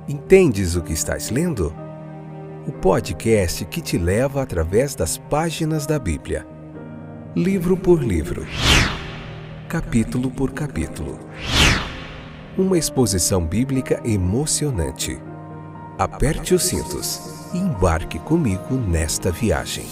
Entendes o que estás lendo? O podcast que te leva através das páginas da Bíblia, livro por livro, capítulo por capítulo. Uma exposição bíblica emocionante. Aperte os cintos e embarque comigo nesta viagem.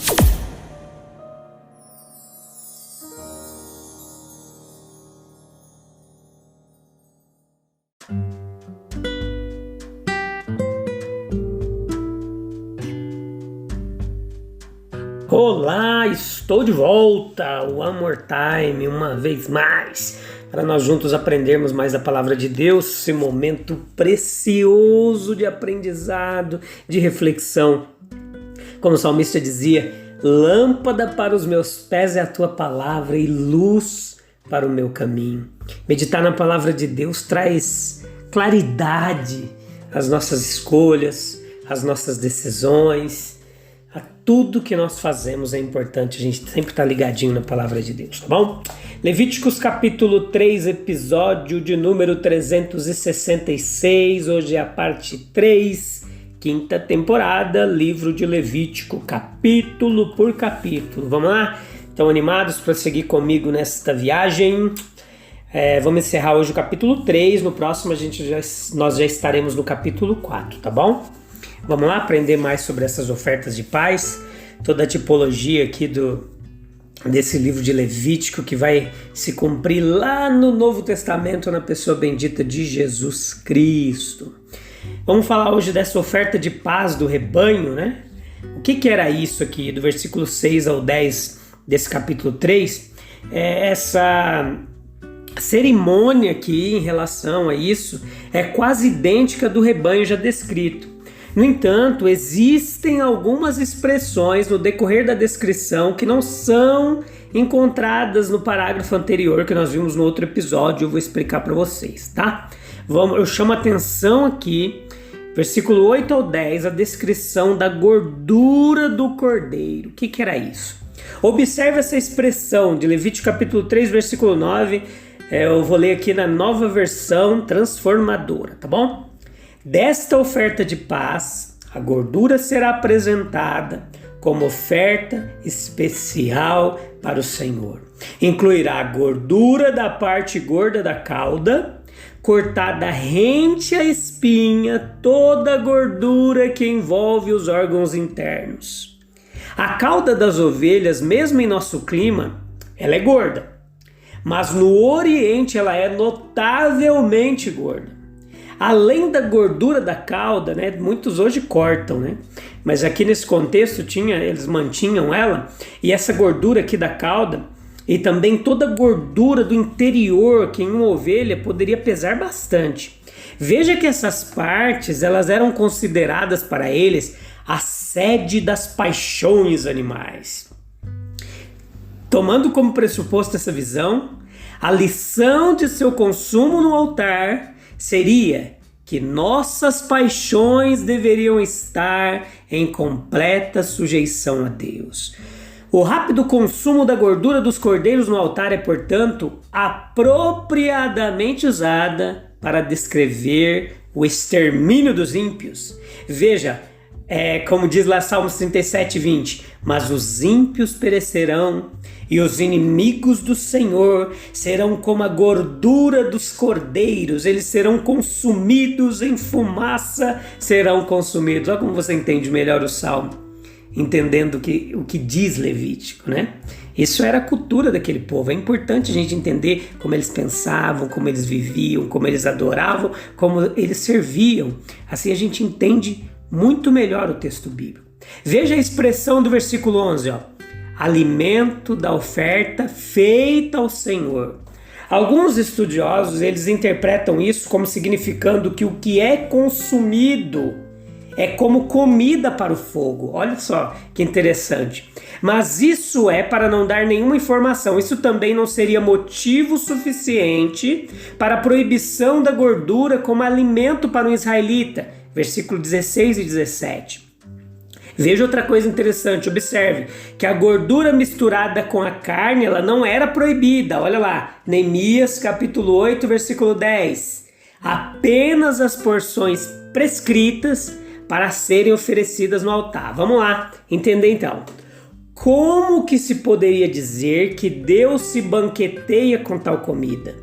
Olá, estou de volta, One More Time, uma vez mais, para nós juntos aprendermos mais a palavra de Deus, esse momento precioso de aprendizado, de reflexão. Como o salmista dizia, lâmpada para os meus pés é a tua palavra e luz para o meu caminho. Meditar na palavra de Deus traz claridade às nossas escolhas, às nossas decisões. A tudo que nós fazemos é importante a gente sempre estar ligadinho na palavra de Deus, tá bom? Levíticos capítulo 3, episódio de número 366, hoje é a parte 3, quinta temporada, livro de Levítico, capítulo por capítulo. Vamos lá? Estão animados para seguir comigo nesta viagem? Vamos encerrar hoje o capítulo 3, no próximo nós já estaremos no capítulo 4, tá bom? Vamos lá aprender mais sobre essas ofertas de paz, toda a tipologia aqui desse livro de Levítico que vai se cumprir lá no Novo Testamento na pessoa bendita de Jesus Cristo. Vamos falar hoje dessa oferta de paz do rebanho, né? O que era isso aqui, do versículo 6 ao 10 desse capítulo 3? Essa cerimônia aqui em relação a isso é quase idêntica do rebanho já descrito. No entanto, existem algumas expressões no decorrer da descrição que não são encontradas no parágrafo anterior que nós vimos no outro episódio. Eu vou explicar para vocês, tá? Eu chamo a atenção aqui, versículo 8 ao 10, a descrição da gordura do cordeiro. O que era isso? Observe essa expressão de Levítico capítulo 3, versículo 9. Eu vou ler aqui na nova versão transformadora, tá bom? Desta oferta de paz, a gordura será apresentada como oferta especial para o Senhor. Incluirá a gordura da parte gorda da cauda, cortada rente à espinha, toda a gordura que envolve os órgãos internos. A cauda das ovelhas, mesmo em nosso clima, ela é gorda, mas no Oriente ela é notavelmente gorda. Além da gordura da cauda, né, muitos hoje cortam, né? Mas aqui nesse contexto eles mantinham ela, e essa gordura aqui da cauda e também toda a gordura do interior que em uma ovelha poderia pesar bastante. Veja que essas partes elas eram consideradas para eles a sede das paixões animais. Tomando como pressuposto essa visão, a lição de seu consumo no altar seria que nossas paixões deveriam estar em completa sujeição a Deus. O rápido consumo da gordura dos cordeiros no altar é, portanto, apropriadamente usada para descrever o extermínio dos ímpios. Veja, como diz lá Salmos 37, 20, mas os ímpios perecerão e os inimigos do Senhor serão como a gordura dos cordeiros, eles serão consumidos em fumaça, serão consumidos. Olha como você entende melhor o Salmo, entendendo o que diz Levítico, né? Isso era a cultura daquele povo. É importante a gente entender como eles pensavam, como eles viviam, como eles adoravam, como eles serviam. Assim a gente entende muito melhor o texto bíblico. Veja a expressão do versículo 11, ó. Alimento da oferta feita ao Senhor. Alguns estudiosos, eles interpretam isso como significando que o que é consumido é como comida para o fogo. Olha só que interessante. Mas isso é para não dar nenhuma informação. Isso também não seria motivo suficiente para a proibição da gordura como alimento para um israelita. Versículo 16 e 17. Veja outra coisa interessante, observe que a gordura misturada com a carne, ela não era proibida. Olha lá, Neemias capítulo 8, versículo 10. apenas as porções prescritas para serem oferecidas no altar. Vamos lá, entender então. Como que se poderia dizer que Deus se banqueteia com tal comida?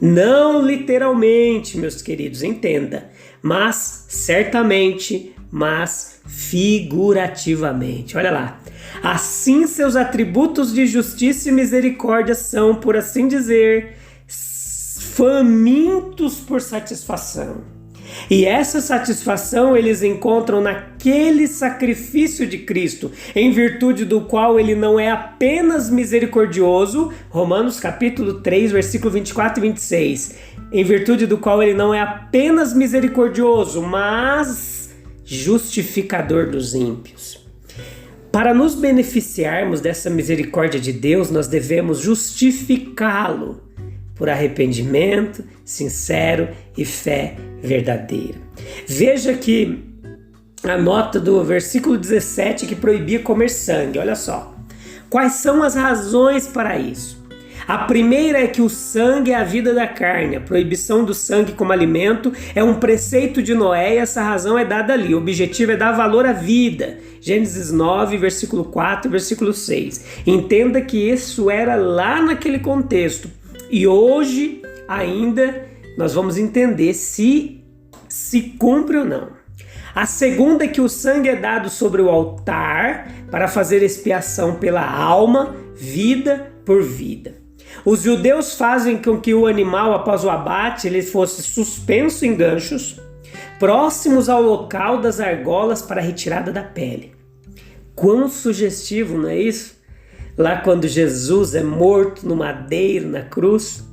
Não literalmente, meus queridos, entenda, mas certamente, mas figurativamente. Olha lá. Assim seus atributos de justiça e misericórdia são, por assim dizer, famintos por satisfação. E essa satisfação eles encontram naquele sacrifício de Cristo, em virtude do qual ele não é apenas misericordioso, Romanos capítulo 3, versículo 24 e 26, em virtude do qual ele não é apenas misericordioso, mas justificador dos ímpios. Para nos beneficiarmos dessa misericórdia de Deus, nós devemos justificá-lo por arrependimento sincero e fé verdadeira. Veja que a nota do versículo 17 que proibia comer sangue, olha só. Quais são as razões para isso? A primeira é que o sangue é a vida da carne. A proibição do sangue como alimento é um preceito de Noé e essa razão é dada ali. O objetivo é dar valor à vida. Gênesis 9, versículo 4 e versículo 6. Entenda que isso era lá naquele contexto. E hoje ainda nós vamos entender se cumpre ou não. A segunda é que o sangue é dado sobre o altar para fazer expiação pela alma, vida por vida. Os judeus fazem com que o animal, após o abate, ele fosse suspenso em ganchos, próximos ao local das argolas para a retirada da pele. Quão sugestivo, não é isso? Lá quando Jesus é morto no madeiro, na cruz.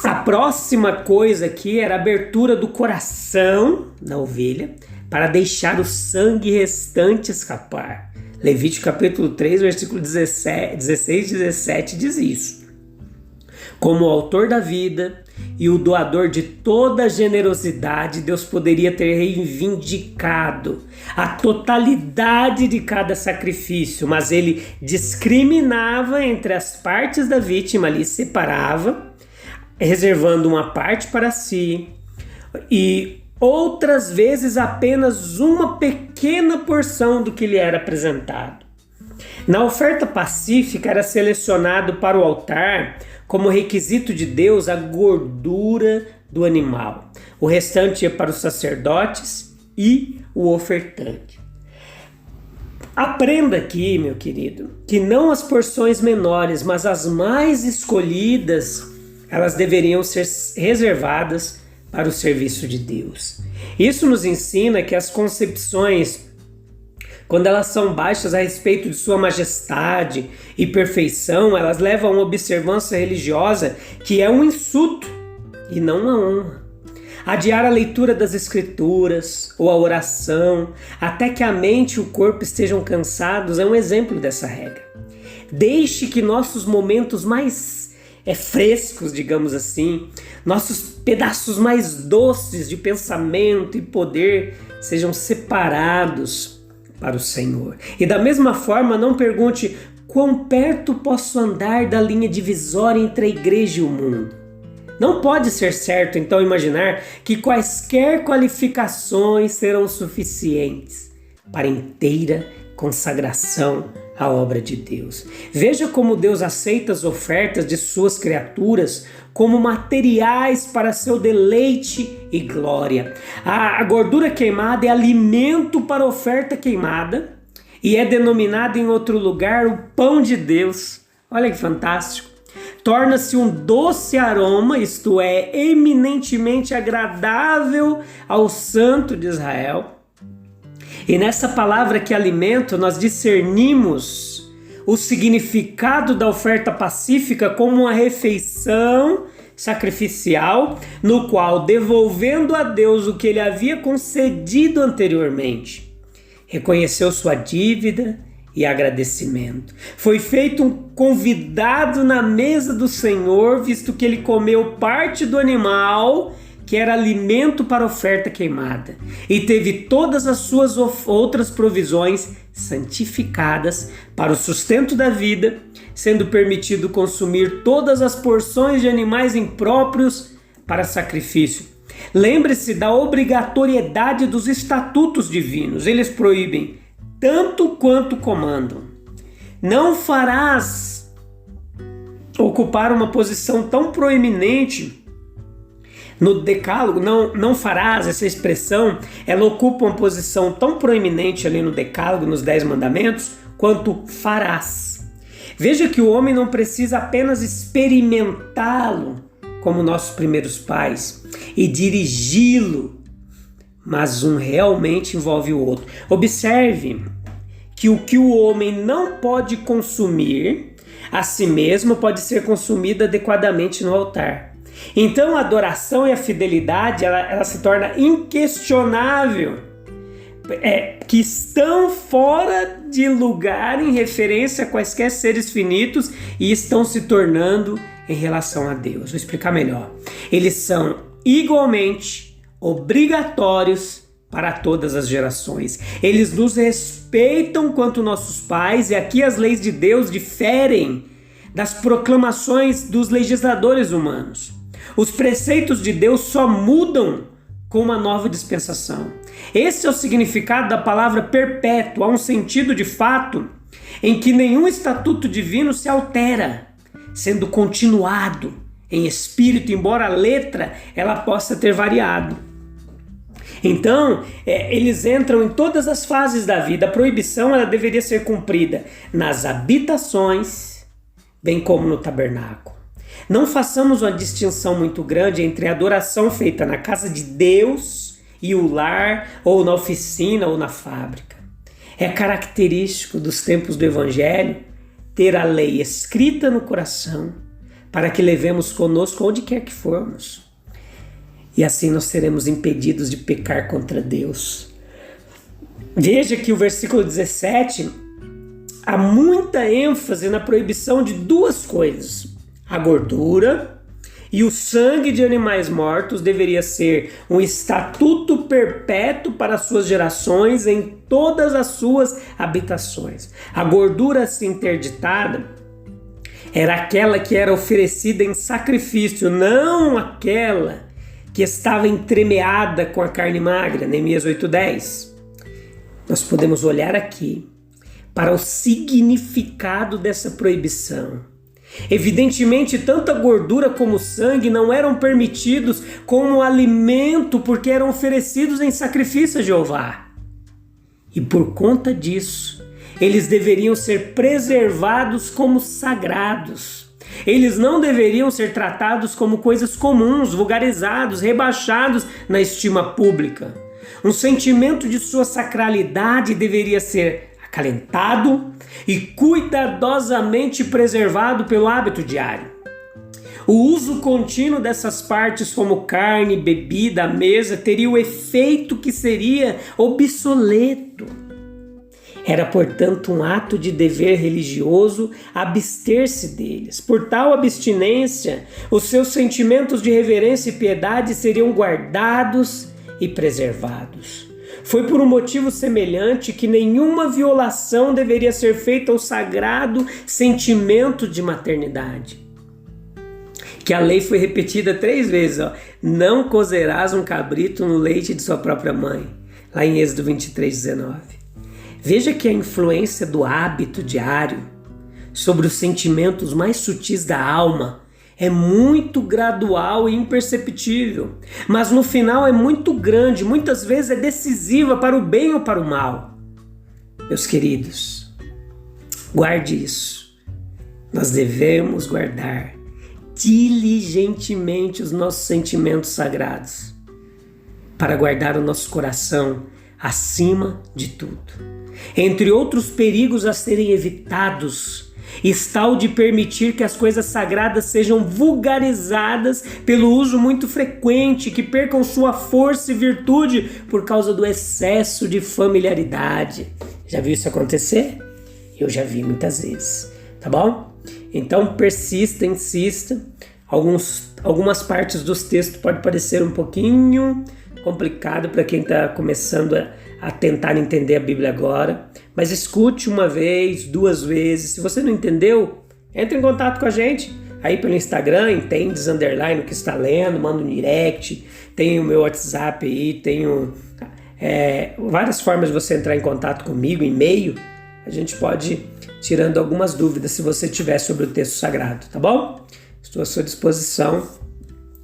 A próxima coisa aqui era a abertura do coração da ovelha para deixar o sangue restante escapar. Levítico capítulo 3, versículo 16 e 17 diz isso. Como o autor da vida e o doador de toda a generosidade, Deus poderia ter reivindicado a totalidade de cada sacrifício, mas ele discriminava entre as partes da vítima, ali separava, reservando uma parte para si e outras vezes apenas uma pequena porção do que lhe era apresentado. Na oferta pacífica era selecionado para o altar como requisito de Deus a gordura do animal. O restante ia para os sacerdotes e o ofertante. Aprenda aqui, meu querido, que não as porções menores, mas as mais escolhidas, elas deveriam ser reservadas para o serviço de Deus. Isso nos ensina que as concepções, quando elas são baixas a respeito de sua majestade e perfeição, elas levam a uma observância religiosa que é um insulto e não uma honra. Adiar a leitura das escrituras ou a oração até que a mente e o corpo estejam cansados é um exemplo dessa regra. Deixe que nossos momentos mais frescos, digamos assim, nossos pedaços mais doces de pensamento e poder sejam separados para o Senhor. E da mesma forma, não pergunte quão perto posso andar da linha divisória entre a igreja e o mundo. Não pode ser certo, então, imaginar que quaisquer qualificações serão suficientes para inteira consagração à obra de Deus. Veja como Deus aceita as ofertas de suas criaturas como materiais para seu deleite e glória. A gordura queimada é alimento para a oferta queimada e é denominada em outro lugar o pão de Deus. Olha que fantástico. Torna-se um doce aroma, isto é, eminentemente agradável ao Santo de Israel. E nessa palavra que alimento, nós discernimos o significado da oferta pacífica como uma refeição sacrificial, no qual, devolvendo a Deus o que ele havia concedido anteriormente, reconheceu sua dívida e agradecimento. Foi feito um convidado na mesa do Senhor, visto que ele comeu parte do animal que era alimento para oferta queimada, e teve todas as suas outras provisões santificadas para o sustento da vida, sendo permitido consumir todas as porções de animais impróprios para sacrifício, Lembre-se da obrigatoriedade dos estatutos divinos. Eles proíbem tanto quanto comandam. Não farás ocupar uma posição tão proeminente no decálogo, não farás, essa expressão, ela ocupa uma posição tão proeminente ali no decálogo, nos 10 mandamentos, quanto farás. Veja que o homem não precisa apenas experimentá-lo, como nossos primeiros pais, e dirigi-lo, mas um realmente envolve o outro. Observe que o homem não pode consumir, a si mesmo pode ser consumido adequadamente no altar. Então a adoração e a fidelidade, ela se torna inquestionável, que estão fora de lugar em referência a quaisquer seres finitos e estão se tornando em relação a Deus. Vou explicar melhor. Eles são igualmente obrigatórios para todas as gerações. Eles nos respeitam quanto nossos pais, e aqui as leis de Deus diferem das proclamações dos legisladores humanos. Os preceitos de Deus só mudam com uma nova dispensação. Esse é o significado da palavra perpétuo. Há um sentido de fato em que nenhum estatuto divino se altera, sendo continuado em espírito, embora a letra ela possa ter variado. Então, eles entram em todas as fases da vida. A proibição ela deveria ser cumprida nas habitações, bem como no tabernáculo. Não façamos uma distinção muito grande entre a adoração feita na casa de Deus e o lar, ou na oficina, ou na fábrica. É característico dos tempos do Evangelho ter a lei escrita no coração, para que levemos conosco onde quer que formos. E assim nós seremos impedidos de pecar contra Deus. Veja que o versículo 17, há muita ênfase na proibição de duas coisas. A gordura e o sangue de animais mortos deveria ser um estatuto perpétuo para as suas gerações em todas as suas habitações. A gordura assim interditada era aquela que era oferecida em sacrifício, não aquela que estava entremeada com a carne magra, Neemias 8:10. Nós podemos olhar aqui para o significado dessa proibição. Evidentemente, tanto a gordura como o sangue não eram permitidos como alimento, porque eram oferecidos em sacrifício a Jeová. E por conta disso, eles deveriam ser preservados como sagrados. Eles não deveriam ser tratados como coisas comuns, vulgarizados, rebaixados na estima pública. Um sentimento de sua sacralidade deveria ser acalentado e cuidadosamente preservado pelo hábito diário. O uso contínuo dessas partes como carne, bebida, mesa, teria o efeito que seria obsoleto. Era, portanto, um ato de dever religioso abster-se deles. Por tal abstinência, os seus sentimentos de reverência e piedade seriam guardados e preservados. Foi por um motivo semelhante que nenhuma violação deveria ser feita ao sagrado sentimento de maternidade. Que a lei foi repetida 3 vezes. Não cozerás um cabrito no leite de sua própria mãe. Lá em Êxodo 23:19. Veja que a influência do hábito diário sobre os sentimentos mais sutis da alma é muito gradual e imperceptível, mas no final é muito grande, muitas vezes é decisiva para o bem ou para o mal. Meus queridos, guarde isso. Nós devemos guardar diligentemente os nossos sentimentos sagrados, para guardar o nosso coração acima de tudo. Entre outros perigos a serem evitados, está o de permitir que as coisas sagradas sejam vulgarizadas pelo uso muito frequente, que percam sua força e virtude por causa do excesso de familiaridade. Já viu isso acontecer? Eu já vi muitas vezes, tá bom? Então persista, insista. Algumas partes dos textos podem parecer um pouquinho complicado para quem está começando a tentar entender a Bíblia agora, mas escute 1 vez, 2 vezes. Se você não entendeu, entre em contato com a gente, aí pelo Instagram, Entendes _ o que está lendo, manda um direct, tem o meu WhatsApp aí, tenho várias formas de você entrar em contato comigo, e-mail, a gente pode ir tirando algumas dúvidas se você tiver sobre o texto sagrado, tá bom? Estou à sua disposição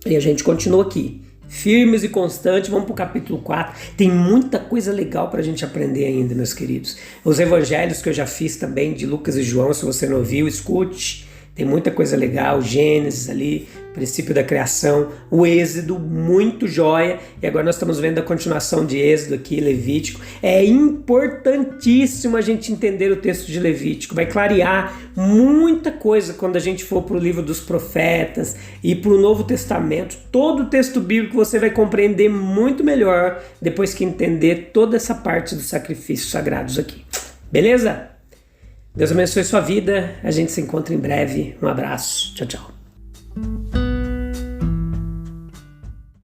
e a gente continua aqui, firmes e constantes. Vamos para o capítulo 4, tem muita coisa legal para a gente aprender ainda, meus queridos. Os evangelhos que eu já fiz também, de Lucas e João, se você não ouviu, escute. Tem muita coisa legal, Gênesis ali, princípio da criação, o Êxodo, muito joia. E agora nós estamos vendo a continuação de Êxodo aqui, Levítico. É importantíssimo a gente entender o texto de Levítico. Vai clarear muita coisa quando a gente for para o livro dos profetas e para o Novo Testamento. Todo o texto bíblico você vai compreender muito melhor depois que entender toda essa parte dos sacrifícios sagrados aqui. Beleza? Deus abençoe sua vida. A gente se encontra em breve. Um abraço. Tchau, tchau.